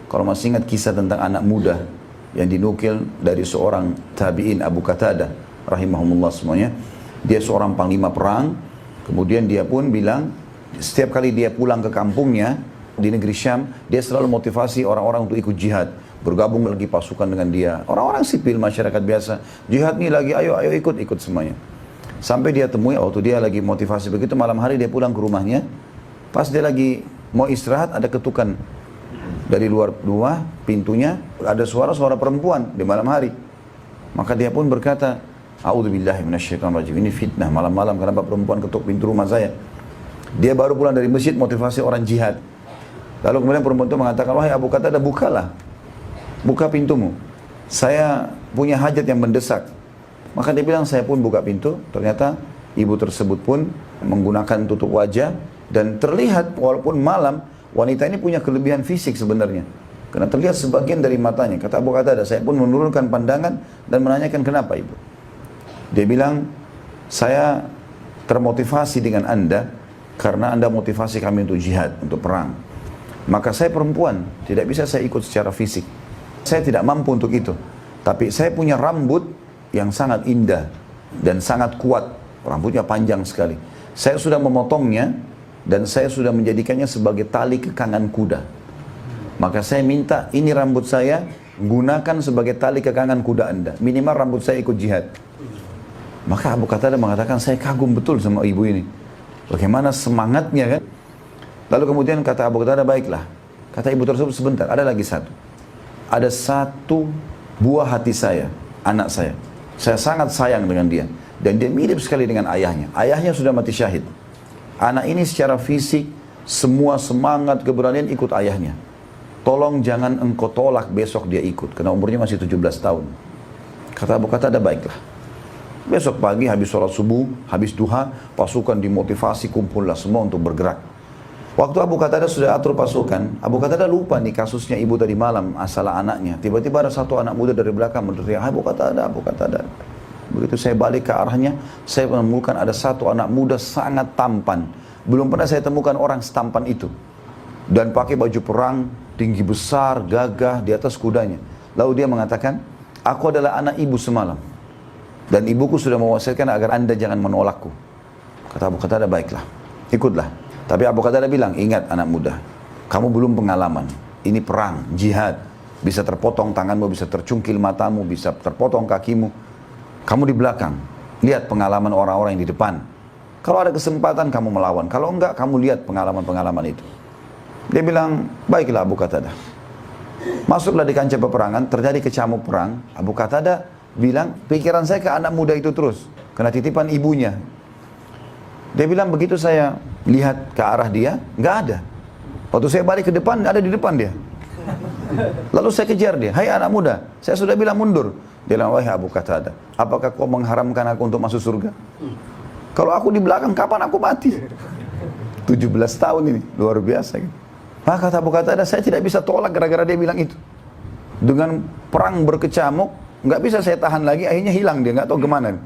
Kalau masih ingat kisah tentang anak muda yang dinukil dari seorang tabi'in Abu Qatadah rahimahumullah semuanya. Dia seorang panglima perang, kemudian dia pun bilang setiap kali dia pulang ke kampungnya di negeri Syam, dia selalu motivasi orang-orang untuk ikut jihad, bergabung lagi pasukan dengan dia. Orang-orang sipil, masyarakat biasa, jihad nih lagi, ayo ikut semuanya. Sampai dia temui, waktu dia lagi motivasi begitu, malam hari dia pulang ke rumahnya, pas dia lagi mau istirahat, ada ketukan dari luar rumah, pintunya, ada suara-suara perempuan di malam hari. Maka dia pun berkata, A'udzubillahi minasyaitonirrajim, ini fitnah, malam-malam kenapa perempuan ketuk pintu rumah saya. Dia baru pulang dari masjid motivasi orang jihad. Lalu kemudian perempuan itu mengatakan, wahai Abu Qatadah, bukalah, buka pintumu, saya punya hajat yang mendesak. Maka dia bilang, saya pun buka pintu, ternyata ibu tersebut pun menggunakan tutup wajah, dan terlihat walaupun malam, wanita ini punya kelebihan fisik sebenarnya. Karena terlihat sebagian dari matanya. Kata Abu Qatadah, saya pun menurunkan pandangan dan menanyakan kenapa ibu. Dia bilang, saya termotivasi dengan anda, karena anda motivasi kami untuk jihad, untuk perang. Maka saya perempuan, tidak bisa saya ikut secara fisik. Saya tidak mampu untuk itu. Tapi saya punya rambut yang sangat indah dan sangat kuat. Rambutnya panjang sekali. Saya sudah memotongnya dan saya sudah menjadikannya sebagai tali kekangan kuda. Maka saya minta ini rambut saya gunakan sebagai tali kekangan kuda anda. Minimal rambut saya ikut jihad. Maka Abu Qatadah mengatakan, saya kagum betul sama ibu ini. Bagaimana semangatnya kan? Lalu kemudian kata Abu Qatadah, baiklah. Kata ibu tersebut, sebentar, ada lagi satu. Ada satu buah hati saya, anak saya. Saya sangat sayang dengan dia. Dan dia mirip sekali dengan ayahnya. Ayahnya sudah mati syahid. Anak ini secara fisik, semua semangat, keberanian ikut ayahnya. Tolong jangan engkau tolak besok dia ikut. Karena umurnya masih 17 tahun. Kata Abu Qatadah, baiklah. Besok pagi habis sholat subuh, habis duha, pasukan dimotivasi, kumpullah semua untuk bergerak. Waktu Abu Qatadah sudah atur pasukan, Abu Qatadah lupa nih kasusnya ibu tadi malam, masalah anaknya. Tiba-tiba ada satu anak muda dari belakang berteriak, Abu Qatadah, Abu Qatadah. Begitu saya balik ke arahnya, saya menemukan ada satu anak muda sangat tampan. Belum pernah saya temukan orang setampan itu. Dan pakai baju perang, tinggi besar, gagah, di atas kudanya. Lalu dia mengatakan, aku adalah anak ibu semalam. Dan ibuku sudah mewasiatkan agar anda jangan menolakku. Kata Abu Qatadah, baiklah, ikutlah. Tapi Abu Qatadah bilang, ingat anak muda, kamu belum pengalaman. Ini perang, jihad. Bisa terpotong tanganmu, bisa tercungkil matamu, bisa terpotong kakimu. Kamu di belakang. Lihat pengalaman orang-orang yang di depan. Kalau ada kesempatan kamu melawan. Kalau enggak, kamu lihat pengalaman-pengalaman itu. Dia bilang, baiklah Abu Qatadah. Masuklah di kancah peperangan, terjadi kecamuk perang. Abu Qatadah bilang, pikiran saya ke anak muda itu terus. Kena titipan ibunya. Dia bilang, begitu saya lihat ke arah dia, nggak ada. Waktu saya balik ke depan, ada di depan dia. Lalu saya kejar dia, hai anak muda, saya sudah bilang mundur. Dia bilang, wahai Abu Qatadah, apakah kau mengharamkan aku untuk masuk surga? Kalau aku di belakang, kapan aku mati? 17 tahun ini, luar biasa. Maka kata Abu Qatadah, saya tidak bisa tolak gara-gara dia bilang itu. Dengan perang berkecamuk, nggak bisa saya tahan lagi, akhirnya hilang dia, nggak tahu kemana.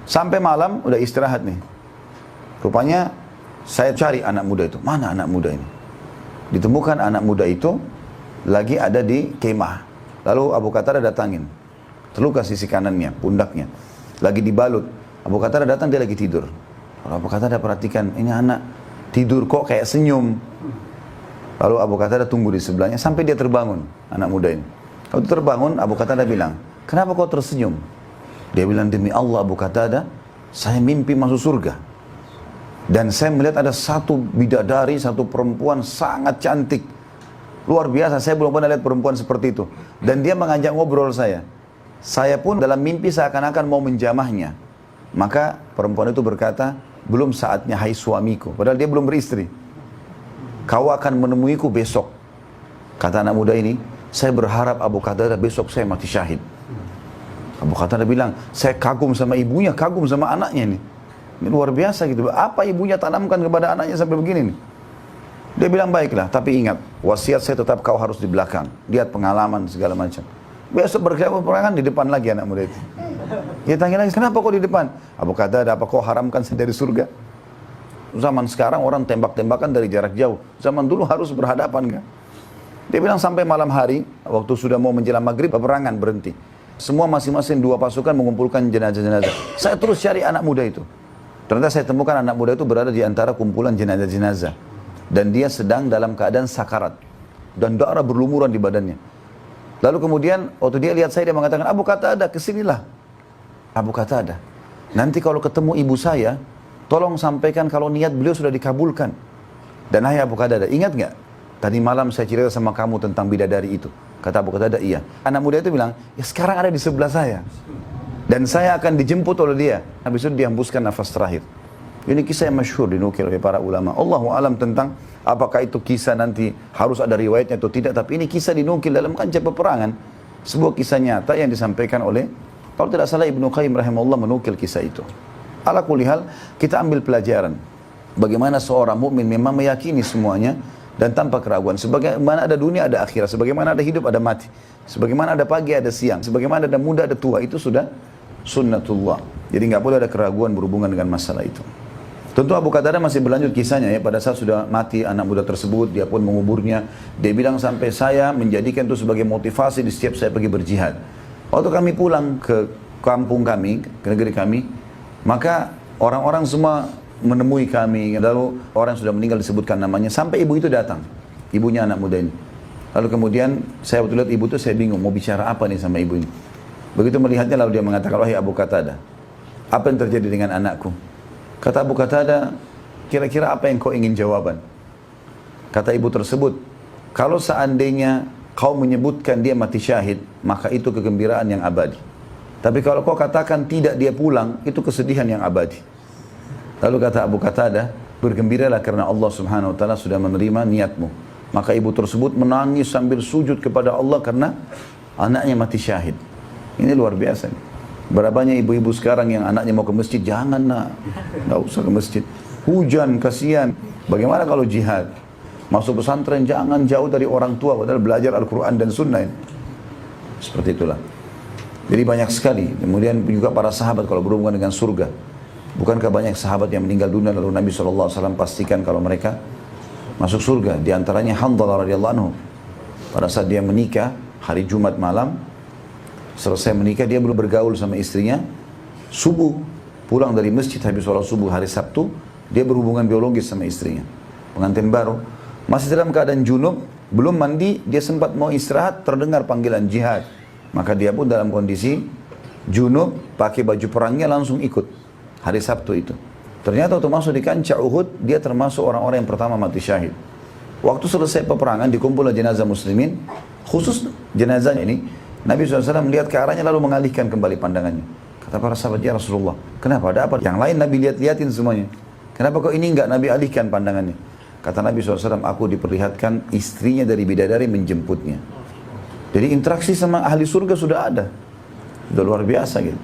Sampai malam, udah istirahat nih. Rupanya, saya cari anak muda itu. Mana anak muda ini? Ditemukan anak muda itu, lagi ada di kemah. Lalu Abu Qatadah datangin. Terluka sisi kanannya, pundaknya. Lagi dibalut. Abu Qatadah datang, dia lagi tidur. Lalu Abu Qatadah perhatikan, ini anak tidur kok kayak senyum. Lalu Abu Qatadah tunggu di sebelahnya, sampai dia terbangun, anak muda ini. Waktu terbangun, Abu Qatadah bilang, kenapa kau tersenyum? Dia bilang, demi Allah Abu Qatadah, saya mimpi masuk surga. Dan saya melihat ada satu bidadari, satu perempuan sangat cantik. Luar biasa, saya belum pernah lihat perempuan seperti itu. Dan dia mengajak ngobrol saya. Saya pun dalam mimpi seakan-akan mau menjamahnya. Maka perempuan itu berkata, belum saatnya hai suamiku. Padahal dia belum beristri. Kau akan menemuiku besok. Kata anak muda ini, saya berharap Abu Qatadah besok saya mati syahid. Abu Qatadah bilang, saya kagum sama ibunya, kagum sama anaknya ini. Ini luar biasa gitu. Apa ibunya tanamkan kepada anaknya sampai begini nih? Dia bilang, baiklah, tapi ingat, wasiat saya tetap kau harus di belakang. Lihat pengalaman segala macam. Besok berperangan di depan lagi anak muda itu. Dia tanya lagi, kenapa kau di depan? Abu Qatadah, apa kau haramkan saya dari surga? Zaman sekarang orang tembak-tembakan dari jarak jauh. Zaman dulu harus berhadapan kan? Dia bilang sampai malam hari, waktu sudah mau menjelang maghrib, peperangan berhenti. Semua masing-masing dua pasukan mengumpulkan jenazah-jenazah. Saya terus cari anak muda itu. Ternyata saya temukan anak muda itu berada di antara kumpulan jenazah-jenazah. Dan dia sedang dalam keadaan sakarat. Dan darah berlumuran di badannya. Lalu kemudian, waktu dia lihat saya, dia mengatakan, Abu Qatadah, kesinilah. Abu Qatadah, nanti kalau ketemu ibu saya, tolong sampaikan kalau niat beliau sudah dikabulkan. Dan hai Abu Qatadah, ingat nggak? Tadi malam saya cerita sama kamu tentang bidadari itu. Kata Abu Qatadah, iya. Anak muda itu bilang, ya sekarang ada di sebelah saya. Dan saya akan dijemput oleh dia. Habis itu dihembuskan nafas terakhir. Ini kisah yang masyhur dinukil oleh para ulama. Allahu alam tentang apakah itu kisah nanti harus ada riwayatnya atau tidak. Tapi ini kisah dinukil dalam kancah peperangan. Sebuah kisah nyata yang disampaikan oleh, kalau tidak salah Ibnu Qayyim rahimahullah menukil kisah itu. Ala kulli hal, kita ambil pelajaran. Bagaimana seorang mukmin memang meyakini semuanya dan tanpa keraguan. Sebagaimana ada dunia, ada akhirat. Sebagaimana ada hidup, ada mati. Sebagaimana ada pagi, ada siang. Sebagaimana ada muda, ada tua. Itu sudah sunnatullah. Jadi nggak boleh ada keraguan berhubungan dengan masalah itu. Tentu Abu Qatadah masih berlanjut kisahnya ya. Pada saat sudah mati anak muda tersebut, dia pun menguburnya. Dia bilang sampai saya menjadikan itu sebagai motivasi di setiap saya pergi berjihad. Waktu kami pulang ke kampung kami, ke negeri kami, maka orang-orang semua menemui kami, lalu orang sudah meninggal disebutkan namanya, sampai ibu itu datang, ibunya anak muda ini. Lalu kemudian saya waktu lihat ibu itu, saya bingung mau bicara apa nih sama ibu ini. Begitu melihatnya lalu dia mengatakan, wahai Abu Qatadah, apa yang terjadi dengan anakku? Kata Abu Qatadah, kira-kira apa yang kau ingin jawaban? Kata ibu tersebut, kalau seandainya kau menyebutkan dia mati syahid, maka itu kegembiraan yang abadi. Tapi kalau kau katakan tidak dia pulang, itu kesedihan yang abadi. Lalu kata Abu Qatadah, bergembiralah karena Allah subhanahu wa ta'ala sudah menerima niatmu. Maka ibu tersebut menangis sambil sujud kepada Allah karena anaknya mati syahid. Ini luar biasa. Berapa banyak ibu-ibu sekarang yang anaknya mau ke masjid, jangan nak, nggak usah ke masjid. Hujan, kasihan. Bagaimana kalau jihad? Masuk pesantren, jangan jauh dari orang tua, padahal belajar Al-Quran dan Sunnah. Seperti itulah. Jadi banyak sekali. Kemudian juga para sahabat kalau berhubungan dengan surga. Bukankah banyak sahabat yang meninggal dunia lalu Nabi SAW pastikan kalau mereka masuk surga. Di antaranya Hanzalah radhiyallahu anhu. Pada saat dia menikah, hari Jumat malam, selesai menikah dia belum bergaul sama istrinya. Subuh, pulang dari masjid habis sholat subuh hari Sabtu, dia berhubungan biologis sama istrinya. Pengantin baru. Masih dalam keadaan junub, belum mandi, dia sempat mau istirahat, terdengar panggilan jihad. Maka dia pun dalam kondisi junub, pakai baju perangnya langsung ikut. Hari Sabtu itu. Ternyata waktu masuk di kancah Uhud, dia termasuk orang-orang yang pertama mati syahid. Waktu selesai peperangan, dikumpullah jenazah muslimin, khusus jenazahnya ini, Nabi SAW melihat ke arahnya lalu mengalihkan kembali pandangannya. Kata para sahabat, ya Rasulullah, kenapa? Ada apa? Yang lain Nabi lihat-lihatin semuanya. Kenapa kok ini enggak Nabi alihkan pandangannya? Kata Nabi SAW, aku diperlihatkan istrinya dari bidadari menjemputnya. Jadi interaksi sama ahli surga sudah ada. Sudah luar biasa gitu.